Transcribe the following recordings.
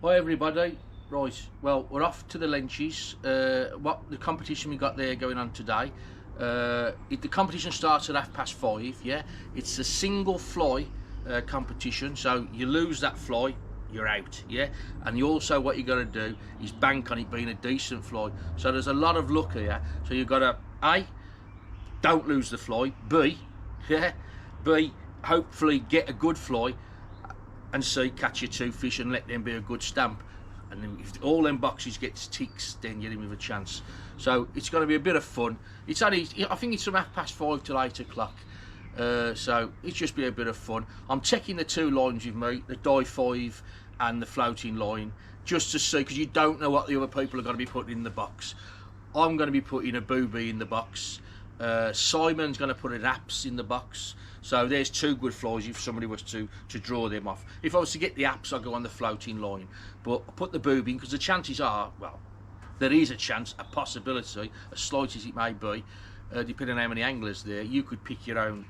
Hi everybody. Right, well, we're off to the Lenches. What the competition we got there going on today, the competition starts at 5:30, yeah. It's a single fly competition, so you lose that fly, you're out, yeah. And you also, what you got to do is bank on it being a decent fly. So there's a lot of luck here. So you've got to A, don't lose the fly. B, yeah, B, hopefully get a good fly, and C, catch your 2 fish and let them be a good stamp. And then if all them boxes gets ticks, then you're in with a chance. So it's going to be a bit of fun. It's only, I think it's from 5:30 till 8 o'clock. So it's just be a bit of fun. I'm taking the 2 lines with me, the die 5 and the floating line, just to see, because you don't know what the other people are going to be putting in the box. I'm going to be putting a booby in the box. Simon's going to put an apps in the box. So there's 2 good flies if somebody was to draw them off. If I was to get the apps, I'll go on the floating line. But I put the booby in because the chances are, well, there is a chance, a possibility, as slight as it may be, depending on how many anglers there, you could pick your own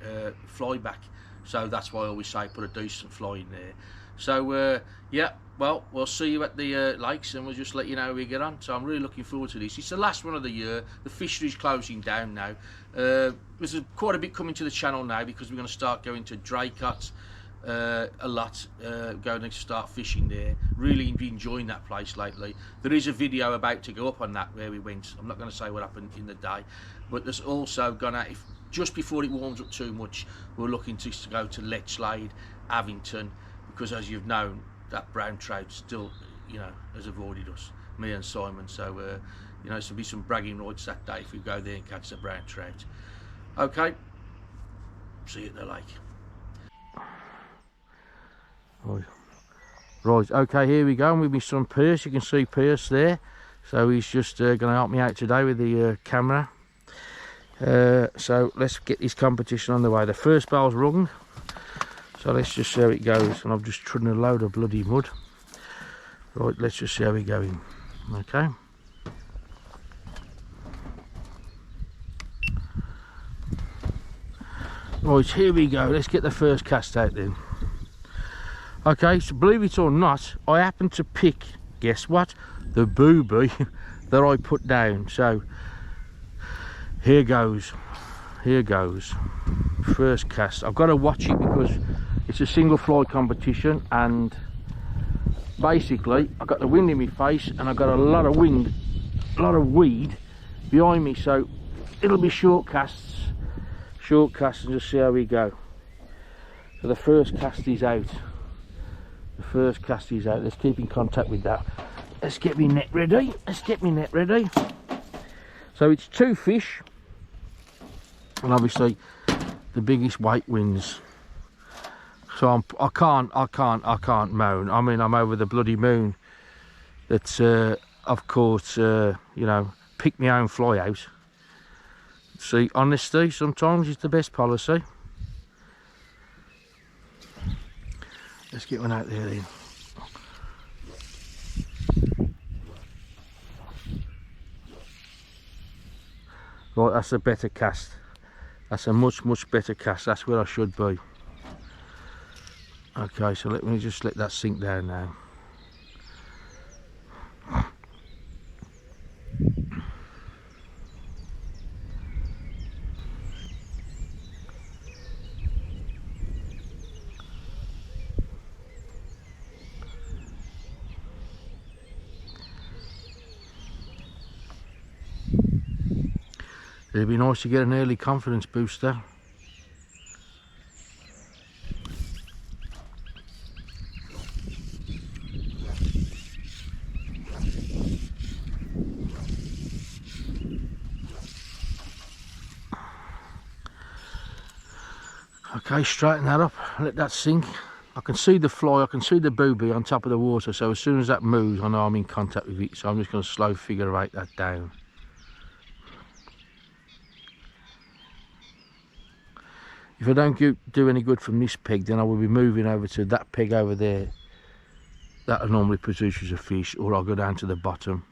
fly back. So that's why I always say put a decent fly in there. So yeah, well, we'll see you at the lakes, and we'll just let you know how we get on. So I'm really looking forward to this. It's the last one of the year. The fishery's closing down now. There's quite a bit coming to the channel now because we're going to start going to Draycott a lot, going to start fishing there. Really enjoying that place lately. There is a video about to go up on that where we went. I'm not going to say what happened in the day, but there's also gonna, if just before it warms up too much, we're looking to go to Lenches, Avington, because as you've known, that brown trout still, you know, has avoided us, me and Simon. So you know, there'll be some bragging rights that day if we go there and catch the brown trout. Okay, see you at the lake. Right, okay, here we go. I'm with my son Pierce. You can see Pierce there. So he's just going to help me out today with the camera. So let's get this competition on the way. The first bell's rung. So let's just see how it goes. And I've just trodden a load of bloody mud. Right, let's just see how we're going. Okay. Right, here we go. Let's get the first cast out then. Okay, so believe it or not, I happened to pick, guess what? The booby that I put down. So here goes. Here goes. First cast. I've got to watch it because it's a single fly competition, and basically I've got the wind in my face and I've got a lot of wind, a lot of weed behind me, so it'll be short casts and just see how we go. So the first cast is out. The first cast is out. Let's keep in contact with that. Let's get me net ready. Let's get me net ready. So it's 2 fish, and obviously the biggest weight wins. So I can't moan. I mean, I'm over the bloody moon that of course you know, pick my own fly out. See, honesty sometimes is the best policy. Let's get one out there then. Right, that's a better cast. That's a much better cast. That's where I should be. Okay, so let me just let that sink down now. It'd be nice to get an early confidence booster. Okay, straighten that up, let that sink. I can see the fly, I can see the booby on top of the water, so as soon as that moves, I know I'm in contact with it, so I'm just going to slow figure eight that down. If I don't do any good from this peg, then I will be moving over to that peg over there. That normally produces a fish, or I'll go down to the bottom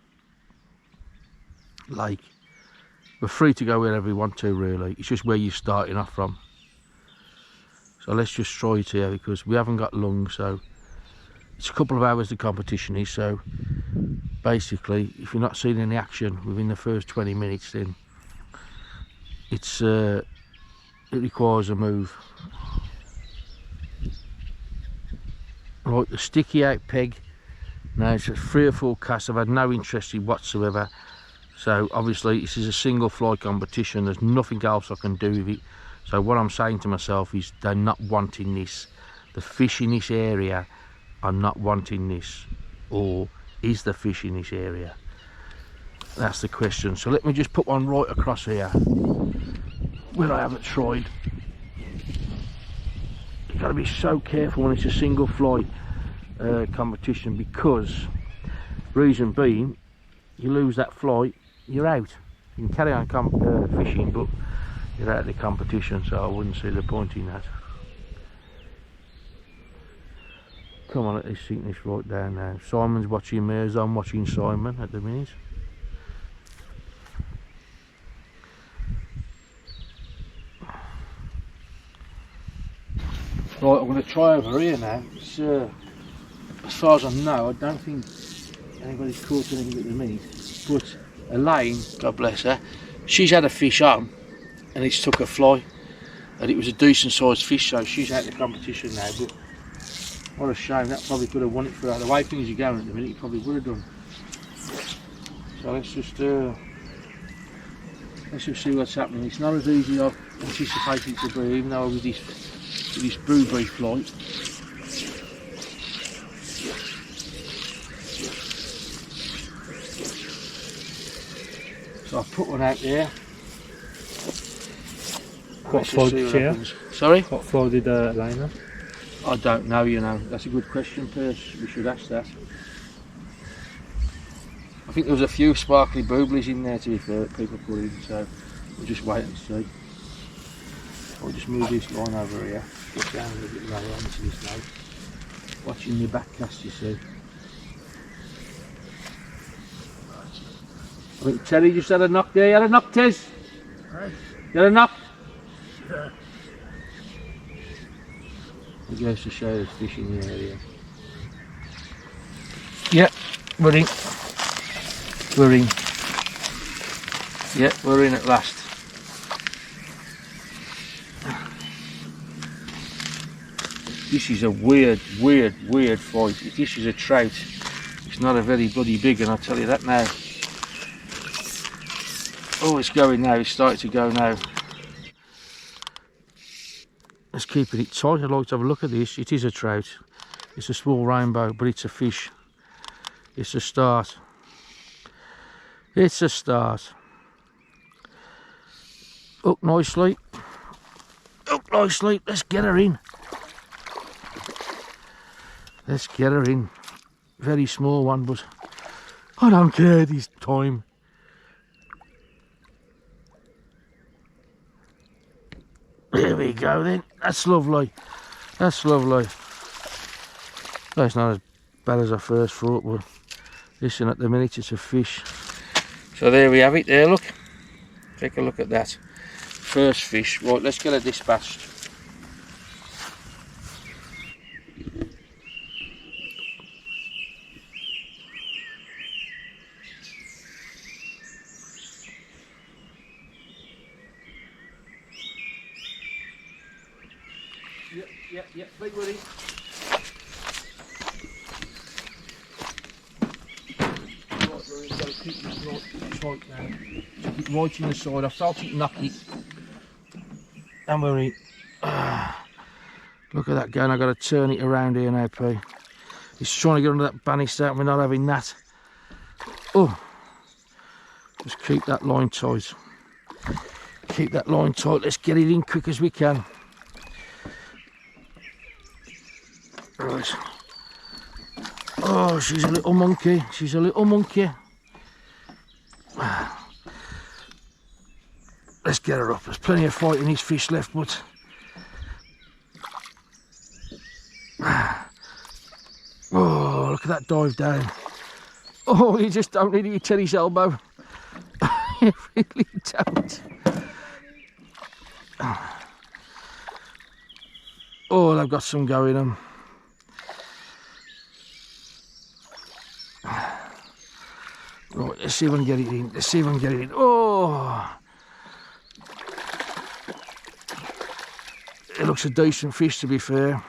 lake. We're free to go wherever we want to, really. It's just where you're starting off from. So let's just try it here because we haven't got long, so it's a couple of hours the competition is, so basically if you're not seeing any action within the first 20 minutes, then it's it requires a move. Right, the sticky out peg, now it's 3 or 4 casts. I've had no interest in whatsoever, so obviously this is a single fly competition, there's nothing else I can do with it. So what I'm saying to myself is they're not wanting this, the fish in this area are not wanting this, or is the fish in this area? That's the question. So let me just put one right across here where I haven't tried. You've got to be so careful when it's a single fly competition, because reason being, you lose that fly, you're out. You can carry on fishing, but you're out of the competition, so I wouldn't see the point in that. Come on, let's sink this right down now. Simon's watching me as I'm watching Simon at the minute. Right, I'm going to try over here now. It's, as far as I know, I don't think anybody's caught anything at the minute. But Elaine, God bless her, she's had a fish on and it's took a fly. And it was a decent sized fish, so she's out of the competition now. But what a shame, that probably could have won it for her. The way things are going at the minute, it probably would have done. So let's just see what's happening. It's not as easy as I anticipated it to be, even though with this blueberry fly. So I've put one out there. What fly did she have? Sorry? What fly did line have? I don't know, you know. That's a good question, Pierce. We should ask that. I think there was a few sparkly booblies in there, to be fair, that people put in, so we'll just wait and see. I'll just move this line over here, get down a little bit lower onto this now. Watching the back cast, you see. I think Terry just had a knock there. You had a knock, Tez? Right. You had a knock? Yeah. It goes to show there's fish in the area. Yeah, we're in. We're in. Yeah, we're in at last. This is a weird fight. If this is a trout, it's not a very bloody big one, I'll tell you that now. Oh, it's going now, it's starting to go now. It's keeping it tight. I'd like to have a look at this. It is a trout. It's a small rainbow, but it's a fish. It's a start. It's a start. Up nicely. Up nicely. Let's get her in. Let's get her in. Very small one, but I don't care this time. There we go then. That's lovely. That's lovely. No, it's not as bad as I first thought, but listen, at the minute it's a fish. So there we have it there, look. Take a look at that. First fish. Right, let's get her dispatched. Yep, big woody. Right, we've got to keep this right tight now. Keep it right in the side. I've started to knock it. And we're in. Look at that going. I've got to turn it around here now, P. He's trying to get under that banister and we're not having that. Oh, just keep that line tight. Keep that line tight. Let's get it in quick as we can. Right. Oh, she's a little monkey. She's a little monkey. Let's get her up. There's plenty of fight in these fish left, but oh, look at that dive down. Oh, you just don't need to hit his elbow. You really don't. Oh, they've got some going on. Let's see if I can get it in. Let's see if I can get it in. Oh! It looks a decent fish, to be fair.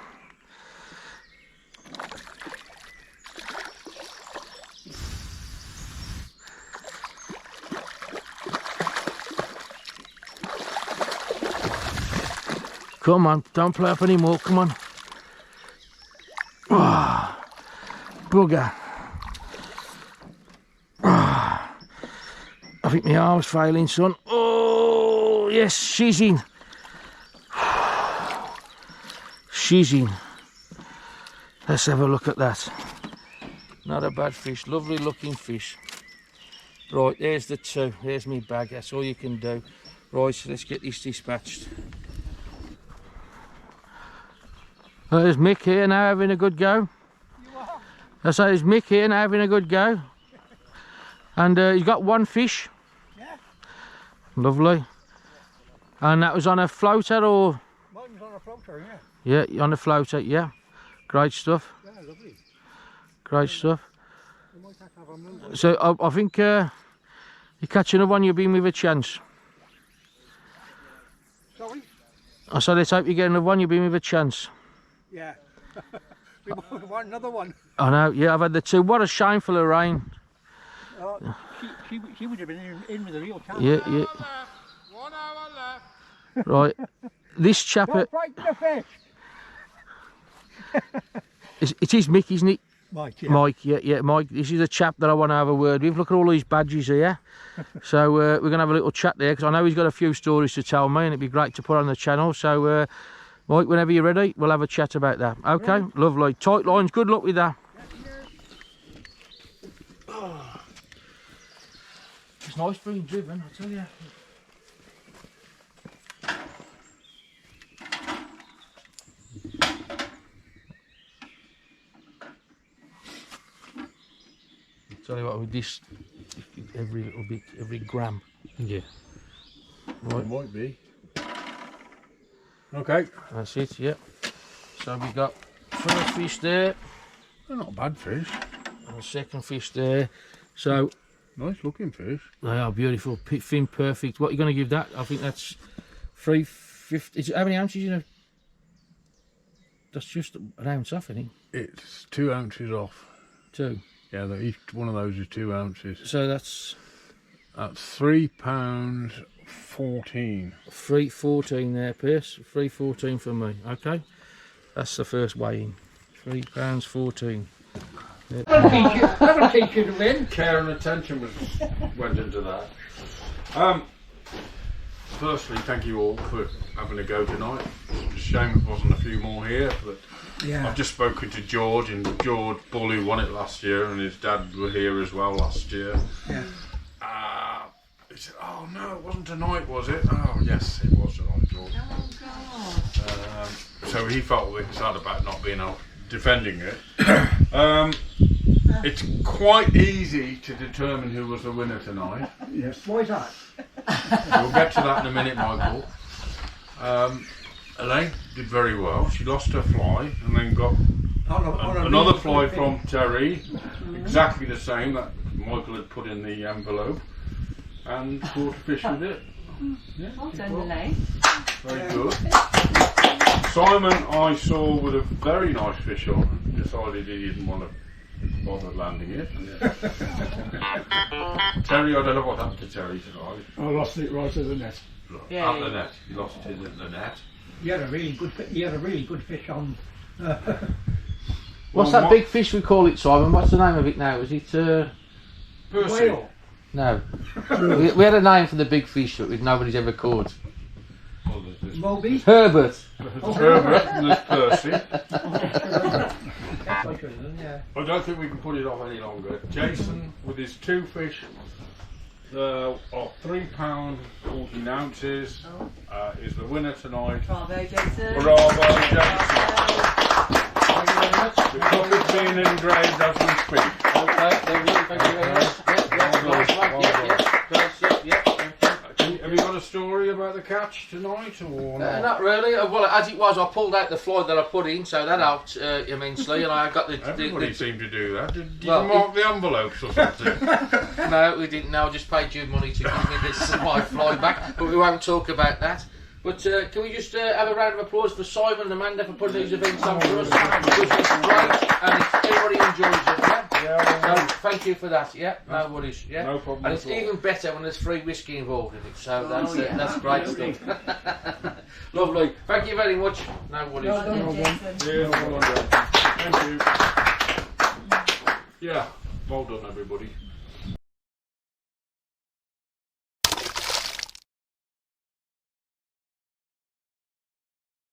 Come on, don't play up anymore, come on. Oh, bugger. Oh, I think my arm's failing, son. Oh, yes, she's in. She's in. Let's have a look at that. Not a bad fish, lovely looking fish. Right, there's the two. There's my bag, that's all you can do. Right, so let's get this dispatched. There's Mick here now having a good go. I say there's Mick here now having a good go. And he's got one fish. Yeah. Lovely. And that was on a floater or? Mine was on a floater, yeah. Yeah, on a floater, yeah. Great stuff. Yeah, lovely. Great stuff. You might have to have them. So I think you're catching one, you'll be with a chance. Sorry? I said let's hope you get another one, you'll be with a chance. Yeah. We want another one. I know, yeah, I've had the two. What a shame for Lorraine. She would have been in with a real chance. Yeah, yeah. 1 hour left. Right. This chap... Don't break the fish! it is Mick, isn't it? Mike, yeah. Mike, yeah, Mike. This is a chap that I want to have a word with. Look at all these badges here. So we're going to have a little chat there, because I know he's got a few stories to tell me, and it'd be great to put on the channel. So, Mike, whenever you're ready, we'll have a chat about that. Okay, right. Lovely. Tight lines, good luck with that. It's nice being driven, I tell you. Tell you what, with this, every little bit, every gram. Yeah. Right. It might be. Okay. That's it, yeah. So we got first fish there. They're not bad fish. And the second fish there. So Nice looking fish. they are beautiful, fin perfect. What are you going to give that? I think that's 350. How many ounces? You know, that's just an ounce off, isn't it? It's 2 ounces off. 2. Yeah, each one of those is 2 ounces. So that's £3.14. 3.14 there, Pierce. 3.14 for me. Okay, that's the first weighing. £3.14. That'll teach you to win. Care and attention went into that. Firstly, thank you all for having a go tonight. It's a shame there wasn't a few more here, but Yeah. I've just spoken to George, and George Bull, who won it last year, and his dad were here as well last year. Yeah. He said, "Oh no, it wasn't tonight, was it?" Oh yes, it was tonight, George. Oh God. So he felt a bit sad about not being out defending it. It's quite easy to determine who was the winner tonight. Yes. Why is that? We'll get to that in a minute, Michael. Elaine did very well. She lost her fly and then got another fly from Terry, exactly the same that Michael had put in the envelope, and caught a fish with it. Yeah, Well done, Elaine. very good. Simon I saw with a very nice fish on, and decided he didn't want to bother landing it. Terry, I don't know what happened to Terry tonight. I lost it right at the net. Yeah, At the yeah. net. He lost it at the net. He had a really good fish on. What's that big fish we call it, Simon? What's the name of it now? Is it Percy. Whale. no? we had a name for the big fish that nobody's ever caught. Well, there's this Moby. Herbert. Herbert and there's Percy. Yeah. I don't think we can put it off any longer. Jason, with his 2 fish, of £3 14 ounces, is the winner tonight. Bravo, Jason. Bravo, Jason. The cup is being engraved as we speak. Okay, there we go. Thank you very much. Yes, nice one. Yes, yes. Yes, yes. Have Have you got a story about the catch tonight, or not? Not really. Well, as it was, I pulled out the fly that I put in, so that helped immensely, and I got the... Everybody seemed to do that. Did Well, you mark the envelopes or something? No, we didn't. No, I just paid you money to give me this my fly back, but we won't talk about that. But can we just have a round of applause for Simon and Amanda for putting these events on for us? Because it's great and everybody enjoys it, yeah? So thank you for that, yeah? No worries, yeah? No problem And it's at all. even better when there's free whiskey involved in it, so that's great stuff. Lovely. Thank you very much. No worries. Yeah, well done. Thank you. Yeah, well done everybody.